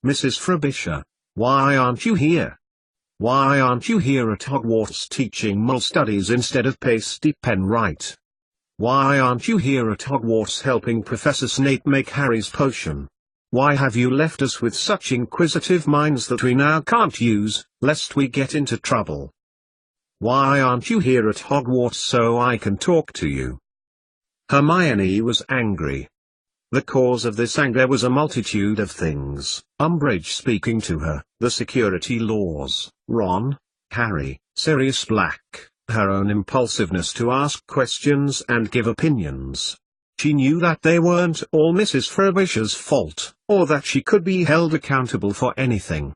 Mrs. Frobisher, why aren't you here? Why aren't you here at Hogwarts teaching mole studies instead of Pasty Penwright? Why aren't you here at Hogwarts helping Professor Snape make Harry's potion? Why have you left us with such inquisitive minds that we now can't use, lest we get into trouble? Why aren't you here at Hogwarts so I can talk to you? Hermione was angry. The cause of this anger was a multitude of things: Umbridge speaking to her, the security laws, Ron, Harry, Sirius Black, her own impulsiveness to ask questions and give opinions. She knew that they weren't all Mrs. Frobisher's fault, or that she could be held accountable for anything.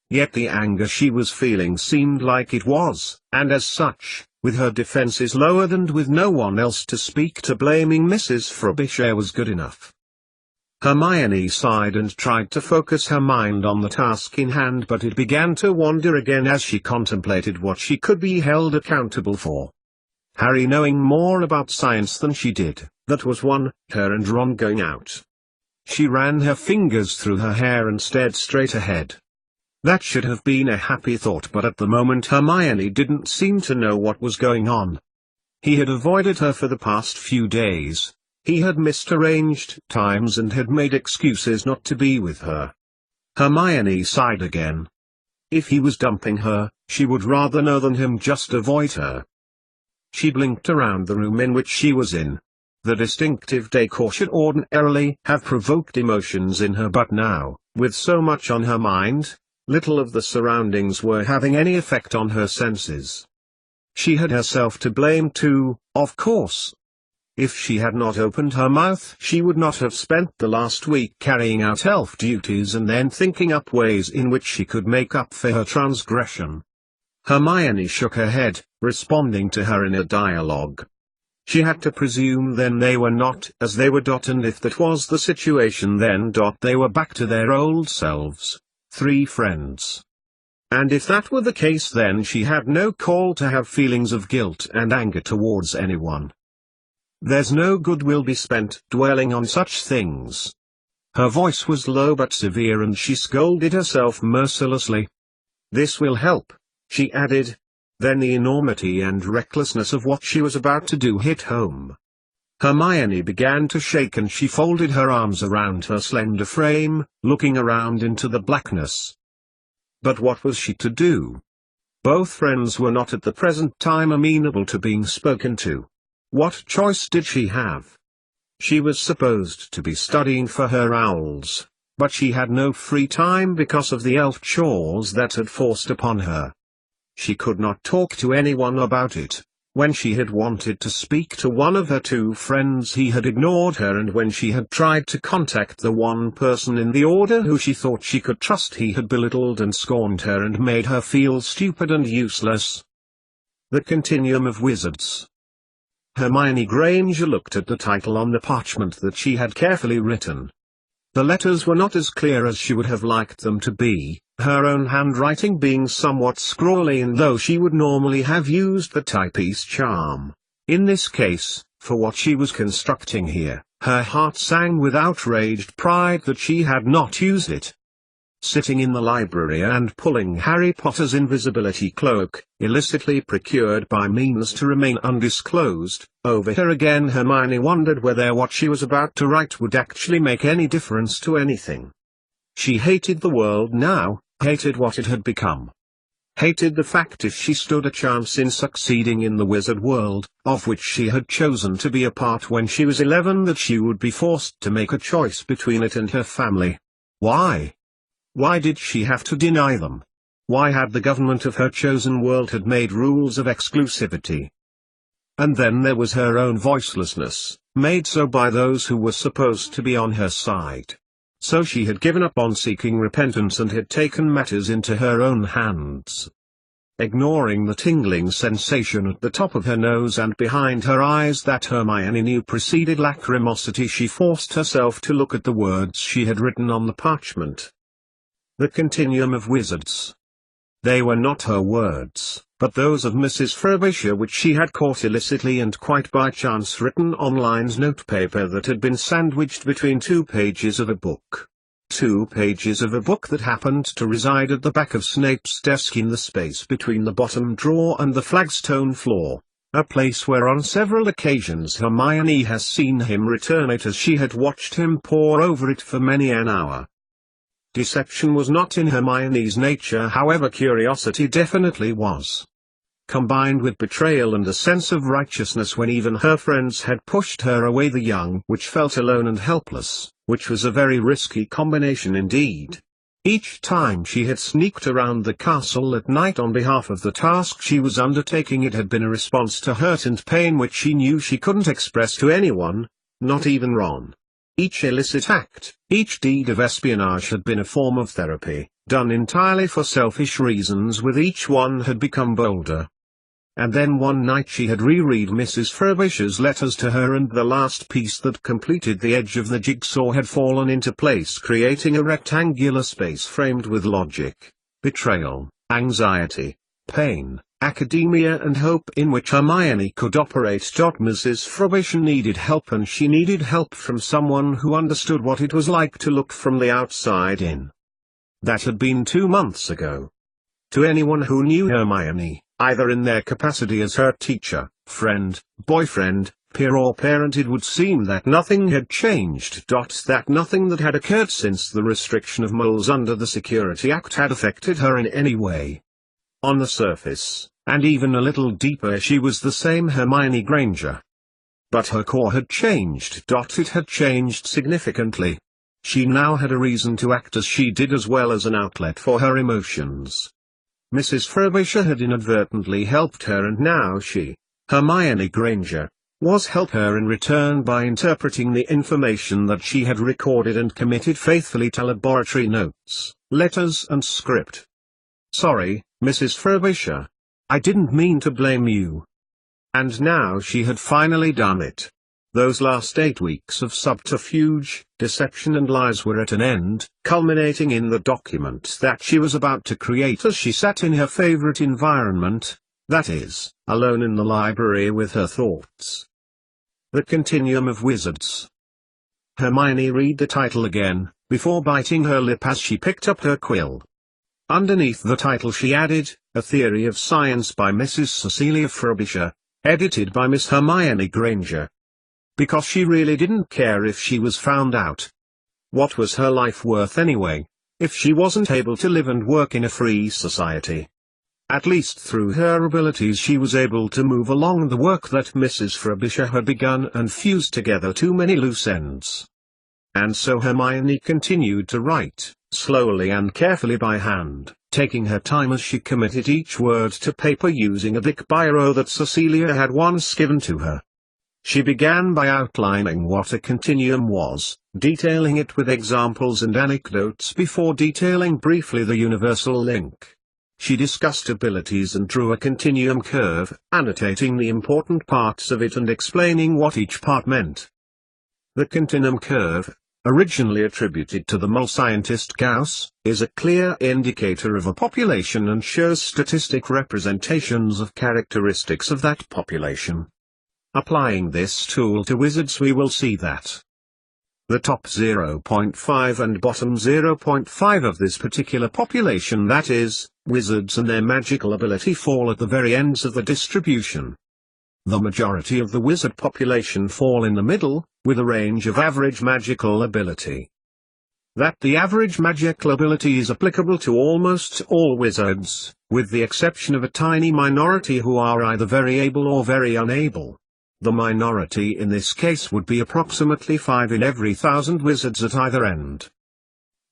Yet the anger she was feeling seemed like it was, and as such, with her defenses lowered and with no one else to speak to, blaming Mrs. Frobisher was good enough. Hermione sighed and tried to focus her mind on the task in hand, but it began to wander again as she contemplated what she could be held accountable for. Harry knowing more about science than she did, that was one; her and Ron going out. She ran her fingers through her hair and stared straight ahead. That should have been a happy thought, but at the moment Hermione didn't seem to know what was going on. He had avoided her for the past few days. He had missed arranged times and had made excuses not to be with her. Hermione sighed again. If he was dumping her, she would rather know than him just avoid her. She blinked around the room in which she was in. The distinctive decor should ordinarily have provoked emotions in her, but now, with so much on her mind, little of the surroundings were having any effect on her senses. She had herself to blame too, of course. If she had not opened her mouth, she would not have spent the last week carrying out elf duties and then thinking up ways in which she could make up for her transgression. Hermione shook her head, responding to her inner dialogue. She had to presume then they were not as they were. And if that was the situation, then they were back to their old selves, three friends. And if that were the case, then she had no call to have feelings of guilt and anger towards anyone. There's no good will be spent dwelling on such things. Her voice was low but severe, and she scolded herself mercilessly. This will help, she added. Then the enormity and recklessness of what she was about to do hit home. Hermione began to shake and she folded her arms around her slender frame, looking around into the blackness. But what was she to do? Both friends were not at the present time amenable to being spoken to. What choice did she have? She was supposed to be studying for her owls, but she had no free time because of the elf chores that had forced upon her. She could not talk to anyone about it. When she had wanted to speak to one of her two friends, he had ignored her, and when she had tried to contact the one person in the order who she thought she could trust, he had belittled and scorned her and made her feel stupid and useless. The Continuum of Wizards. Hermione Granger looked at the title on the parchment that she had carefully written. The letters were not as clear as she would have liked them to be, her own handwriting being somewhat scrawly, and though she would normally have used the typepiece charm, in this case, for what she was constructing here, her heart sang with outraged pride that she had not used it. Sitting in the library and pulling Harry Potter's invisibility cloak, illicitly procured by means to remain undisclosed, over her again, Hermione wondered whether what she was about to write would actually make any difference to anything. She hated the world now, hated what it had become. Hated the fact if she stood a chance in succeeding in the wizard world, of which she had chosen to be a part when she was 11, that she would be forced to make a choice between it and her family. Why? Why did she have to deny them? Why had the government of her chosen world had made rules of exclusivity? And then there was her own voicelessness, made so by those who were supposed to be on her side. So she had given up on seeking repentance and had taken matters into her own hands. Ignoring the tingling sensation at the top of her nose and behind her eyes that Hermione knew preceded lachrymosity, she forced herself to look at the words she had written on the parchment. The Continuum of Wizards. They were not her words, but those of Mrs. Frobisher, which she had caught illicitly and quite by chance written on lines notepaper that had been sandwiched between 2 pages of a book. 2 pages of a book that happened to reside at the back of Snape's desk in the space between the bottom drawer and the flagstone floor, a place where on several occasions Hermione has seen him return it as she had watched him pore over it for many an hour. Deception was not in Hermione's nature, however curiosity definitely was. Combined with betrayal and a sense of righteousness when even her friends had pushed her away, the young witch felt alone and helpless, which was a very risky combination indeed. Each time she had sneaked around the castle at night on behalf of the task she was undertaking, it had been a response to hurt and pain which she knew she couldn't express to anyone, not even Ron. Each illicit act, each deed of espionage had been a form of therapy, done entirely for selfish reasons. With each one had become bolder. And then one night she had reread Mrs. Frobisher's letters to her, and the last piece that completed the edge of the jigsaw had fallen into place, creating a rectangular space framed with logic, betrayal, anxiety, pain, academia and hope, in which Hermione could operate. Mrs. Frobisher needed help, and she needed help from someone who understood what it was like to look from the outside in. That had been 2 months ago. To anyone who knew Hermione, either in their capacity as her teacher, friend, boyfriend, peer or parent, it would seem that nothing had changed. That nothing that had occurred since the restriction of moles under the Security Act had affected her in any way. On the surface, and even a little deeper, she was the same Hermione Granger. But her core had changed. It had changed significantly. She now had a reason to act as she did, as well as an outlet for her emotions. Mrs. Frobisher had inadvertently helped her, and now she, Hermione Granger, was help her in return by interpreting the information that she had recorded and committed faithfully to laboratory notes, letters and script. "Sorry, Mrs. Frobisher. I didn't mean to blame you." And now she had finally done it. Those last 8 weeks of subterfuge, deception and lies were at an end, culminating in the document that she was about to create as she sat in her favorite environment, that is, alone in the library with her thoughts. The Continuum of Wizards. Hermione read the title again, before biting her lip as she picked up her quill. Underneath the title she added, A Theory of Science by Mrs. Cecilia Frobisher, edited by Miss Hermione Granger. Because she really didn't care if she was found out. What was her life worth anyway, if she wasn't able to live and work in a free society? At least through her abilities she was able to move along the work that Mrs. Frobisher had begun and fuse together too many loose ends. And so Hermione continued to write, slowly and carefully by hand, taking her time as she committed each word to paper using a thick biro that Cecilia had once given to her. She began by outlining what a continuum was, detailing it with examples and anecdotes before detailing briefly the universal link. She discussed abilities and drew a continuum curve, annotating the important parts of it and explaining what each part meant. The continuum curve, originally attributed to the mole scientist Gauss, is a clear indicator of a population and shows statistic representations of characteristics of that population. Applying this tool to wizards, we will see that the top 0.5 and bottom 0.5 of this particular population, that is, wizards and their magical ability, fall at the very ends of the distribution. The majority of the wizard population fall in the middle, with a range of average magical ability. That the average magical ability is applicable to almost all wizards, with the exception of a tiny minority who are either very able or very unable. The minority in this case would be approximately 5 in every 1,000 wizards at either end.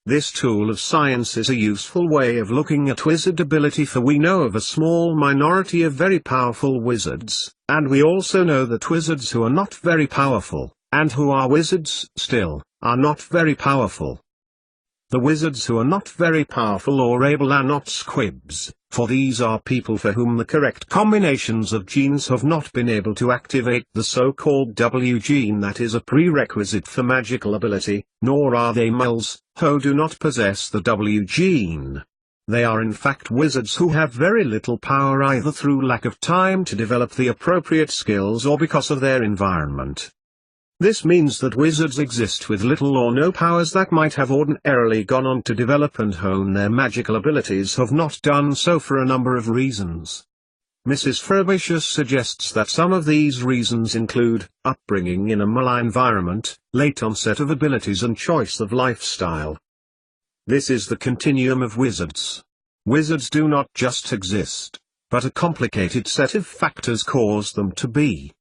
This tool of science is a useful way of looking at wizard ability, for we know of a small minority of very powerful wizards, and we also know that wizards who are not very powerful, and who are wizards still, are not very powerful. The wizards who are not very powerful or able are not squibs, for these are people for whom the correct combinations of genes have not been able to activate the so-called W gene that is a prerequisite for magical ability, nor are they moles, who do not possess the W gene. They are in fact wizards who have very little power, either through lack of time to develop the appropriate skills or because of their environment. This means that wizards exist with little or no powers that might have ordinarily gone on to develop and hone their magical abilities have not done so for a number of reasons. Mrs. Frobisher suggests that some of these reasons include upbringing in a malign environment, late onset of abilities and choice of lifestyle. This is the continuum of wizards. Wizards do not just exist, but a complicated set of factors cause them to be.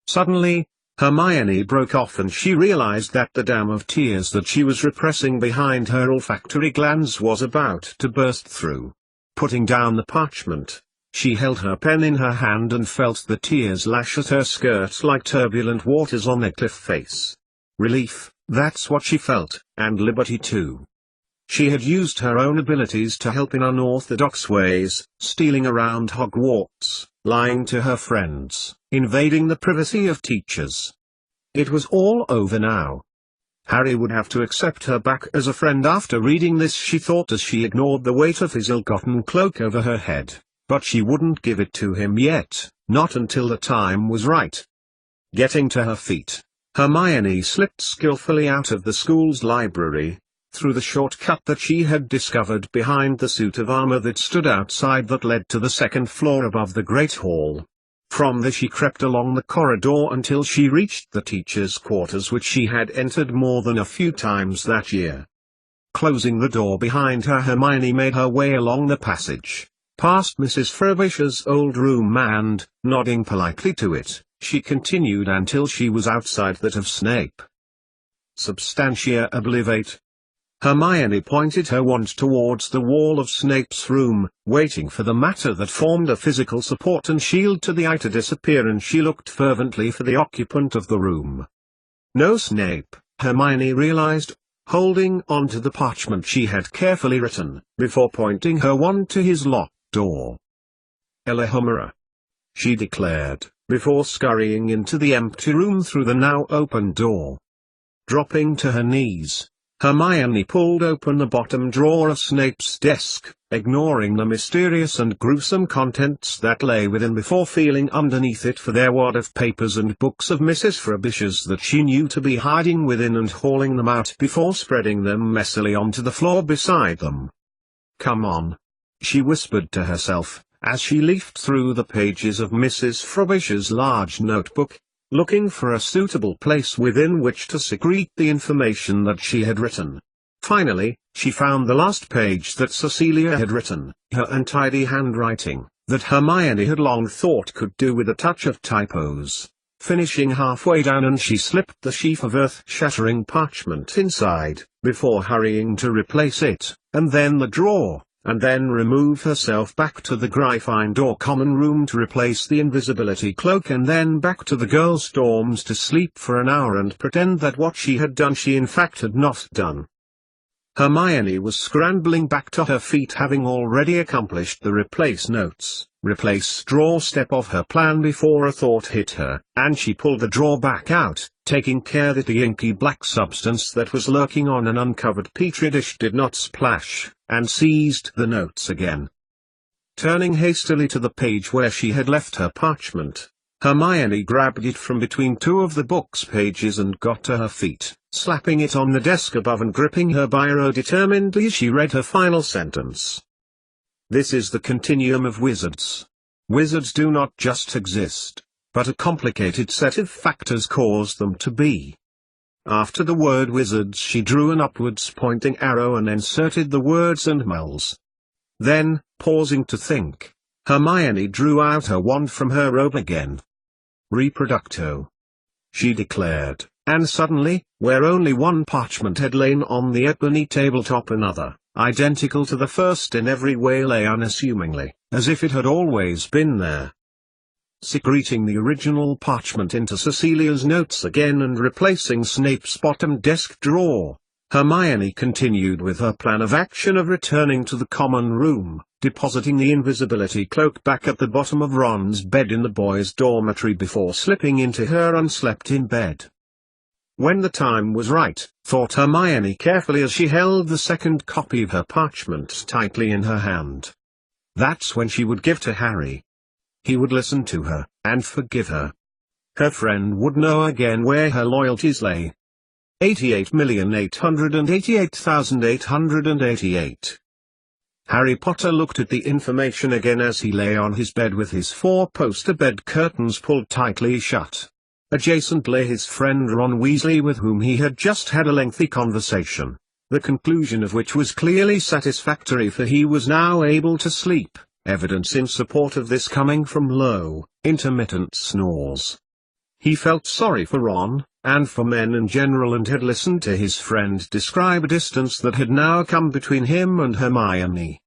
Suddenly, Hermione broke off and she realized that the dam of tears that she was repressing behind her olfactory glands was about to burst through. Putting down the parchment, she held her pen in her hand and felt the tears lash at her skirt like turbulent waters on a cliff face. Relief, that's what she felt, and liberty too. She had used her own abilities to help in unorthodox ways, stealing around Hogwarts, lying to her friends, invading the privacy of teachers. It was all over now. Harry would have to accept her back as a friend after reading this, she thought as she ignored the weight of his ill-gotten cloak over her head, but she wouldn't give it to him yet, not until the time was right. Getting to her feet, Hermione slipped skillfully out of the school's library, through the shortcut that she had discovered behind the suit of armor that stood outside that led to the second floor above the Great Hall. From there she crept along the corridor until she reached the teachers' quarters which she had entered more than a few times that year. Closing the door behind her, Hermione made her way along the passage, past Mrs. Frobisher's old room and, nodding politely to it, she continued until she was outside that of Snape. Substantia oblivate. Hermione pointed her wand towards the wall of Snape's room, waiting for the matter that formed a physical support and shield to the eye to disappear, and she looked fervently for the occupant of the room. No Snape, Hermione realized, holding on to the parchment she had carefully written, before pointing her wand to his locked door. Elehomera, she declared, before scurrying into the empty room through the now open door. Dropping to her knees, Hermione pulled open the bottom drawer of Snape's desk, ignoring the mysterious and gruesome contents that lay within before feeling underneath it for their wad of papers and books of Mrs. Frobisher's that she knew to be hiding within and hauling them out before spreading them messily onto the floor beside them. "Come on," she whispered to herself, as she leafed through the pages of Mrs. Frobisher's large notebook, looking for a suitable place within which to secrete the information that she had written. Finally, she found the last page that Cecilia had written, her untidy handwriting, that Hermione had long thought could do with a touch of typos. Finishing halfway down, and she slipped the sheaf of earth-shattering parchment inside, before hurrying to replace it, and then the drawer, and then remove herself back to the Gryffindor common room to replace the invisibility cloak, and then back to the girls' dorms to sleep for an hour and pretend that what she had done she in fact had not done. Hermione was scrambling back to her feet, having already accomplished the replace notes, replace drawer step of her plan before a thought hit her, and she pulled the drawer back out, taking care that the inky black substance that was lurking on an uncovered petri dish did not splash, and seized the notes again. Turning hastily to the page where she had left her parchment, Hermione grabbed it from between two of the book's pages and got to her feet, slapping it on the desk above and gripping her biro determinedly as she read her final sentence. This is the continuum of wizards. Wizards do not just exist, but a complicated set of factors cause them to be. After the word wizards she drew an upwards pointing arrow and inserted the words and mells. Then, pausing to think, Hermione drew out her wand from her robe again. Reproducto, she declared, and suddenly, where only one parchment had lain on the ebony tabletop, another, identical to the first in every way, lay unassumingly, as if it had always been there. Secreting the original parchment into Cecilia's notes again and replacing Snape's bottom desk drawer, Hermione continued with her plan of action of returning to the common room, depositing the invisibility cloak back at the bottom of Ron's bed in the boys' dormitory before slipping into her unslept-in bed. When the time was right, thought Hermione carefully as she held the second copy of her parchment tightly in her hand. That's when she would give to Harry. He would listen to her, and forgive her. her friend would know again where her loyalties lay. 88,888,888. Harry Potter looked at the information again as he lay on his bed with his four-poster bed curtains pulled tightly shut. Adjacent lay his friend Ron Weasley, with whom he had just had a lengthy conversation, the conclusion of which was clearly satisfactory, for he was now able to sleep, evidence in support of this coming from low, intermittent snores. He felt sorry for Ron, and for men in general, and had listened to his friend describe a distance that had now come between him and Hermione.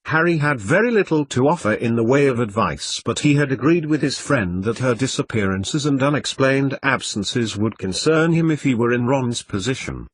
Harry had very little to offer in the way of advice, but he had agreed with his friend that her disappearances and unexplained absences would concern him if he were in Ron's position.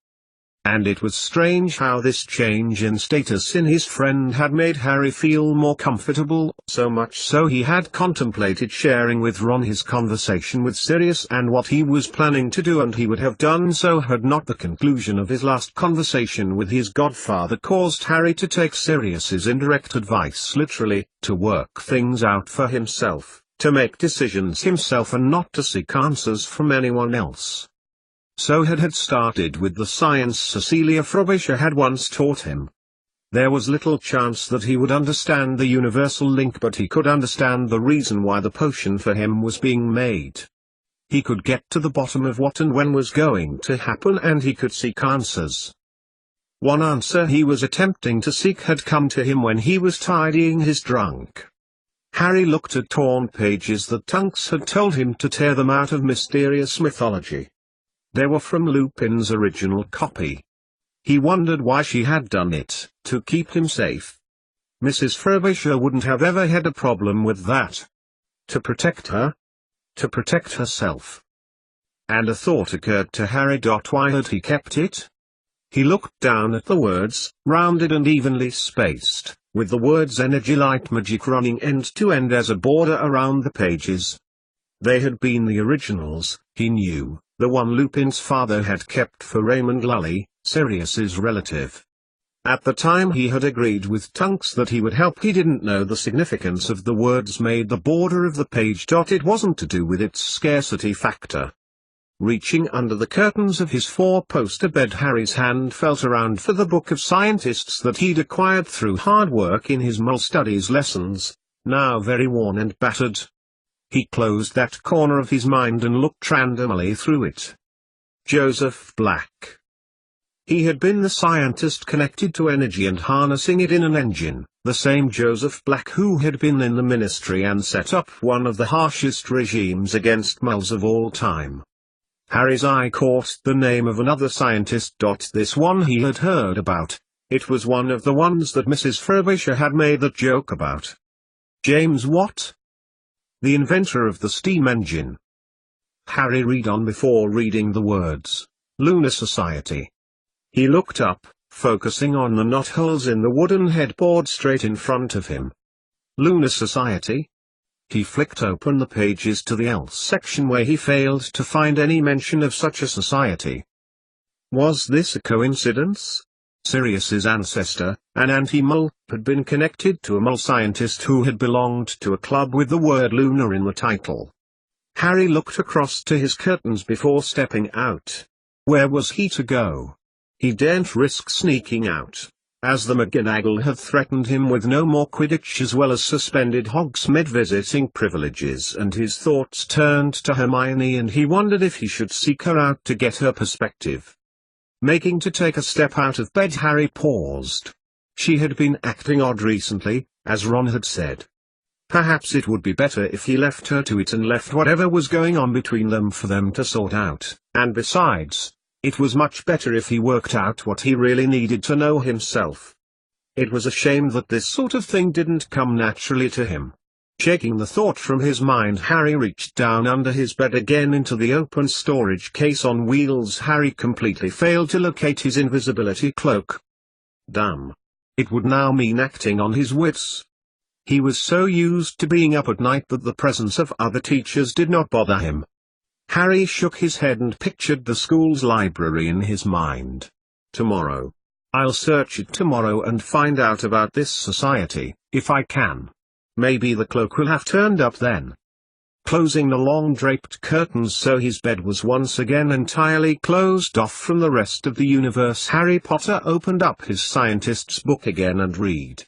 And it was strange how this change in status in his friend had made Harry feel more comfortable, so much so he had contemplated sharing with Ron his conversation with Sirius and what he was planning to do, and he would have done so had not the conclusion of his last conversation with his godfather caused Harry to take Sirius's indirect advice literally, to work things out for himself, to make decisions himself and not to seek answers from anyone else. So had started with the science Cecilia Frobisher had once taught him. There was little chance that he would understand the universal link, but he could understand the reason why the potion for him was being made. He could get to the bottom of what and when was going to happen, and he could seek answers. One answer he was attempting to seek had come to him when he was tidying his trunk. Harry looked at torn pages that Tonks had told him to tear them out of mysterious mythology. They were from Lupin's original copy. He wondered why she had done it, to keep him safe. Mrs. Frobisher wouldn't have ever had a problem with that. To protect her? To protect herself. And a thought occurred to Harry. Why had he kept it? He looked down at the words, rounded and evenly spaced, with the words Energy Light Magic running end to end as a border around the pages. They had been the originals, he knew. The one Lupin's father had kept for Raymond Lully, Sirius's relative. At the time he had agreed with Tonks that he would help. He didn't know the significance of the words made the border of the page. It wasn't to do with its scarcity factor. Reaching under the curtains of his four-poster bed, Harry's hand felt around for the book of scientists that he'd acquired through hard work in his Mole Studies lessons, now very worn and battered. He closed that corner of his mind and looked randomly through it. Joseph Black. He had been the scientist connected to energy and harnessing it in an engine, the same Joseph Black who had been in the Ministry and set up one of the harshest regimes against moles of all time. Harry's eye caught the name of another scientist. This one he had heard about. It was one of the ones that Mrs. Frobisher had made that joke about. James Watt? The inventor of the steam engine. Harry read on before reading the words, Lunar Society. He looked up, focusing on the knotholes in the wooden headboard straight in front of him. Lunar Society? He flicked open the pages to the else section where he failed to find any mention of such a society. Was this a coincidence? Sirius's ancestor, an anti-mole, had been connected to a mole scientist who had belonged to a club with the word lunar in the title. Harry looked across to his curtains before stepping out. Where was he to go? He daren't risk sneaking out, as the McGonagall had threatened him with no more Quidditch as well as suspended Hogsmeade visiting privileges, and his thoughts turned to Hermione and he wondered if he should seek her out to get her perspective. Making to take a step out of bed, Harry paused. She had been acting odd recently, as Ron had said. Perhaps it would be better if he left her to it and left whatever was going on between them for them to sort out, and besides, it was much better if he worked out what he really needed to know himself. It was a shame that this sort of thing didn't come naturally to him. Shaking the thought from his mind, Harry reached down under his bed again into the open storage case on wheels. Harry completely failed to locate his invisibility cloak. Damn. It would now mean acting on his wits. He was so used to being up at night that the presence of other teachers did not bother him. Harry shook his head and pictured the school's library in his mind. Tomorrow. I'll search it tomorrow and find out about this society, if I can. Maybe the cloak will have turned up then. closing the long draped curtains so his bed was once again entirely closed off from the rest of the universe. Harry Potter opened up his scientist's book again and read.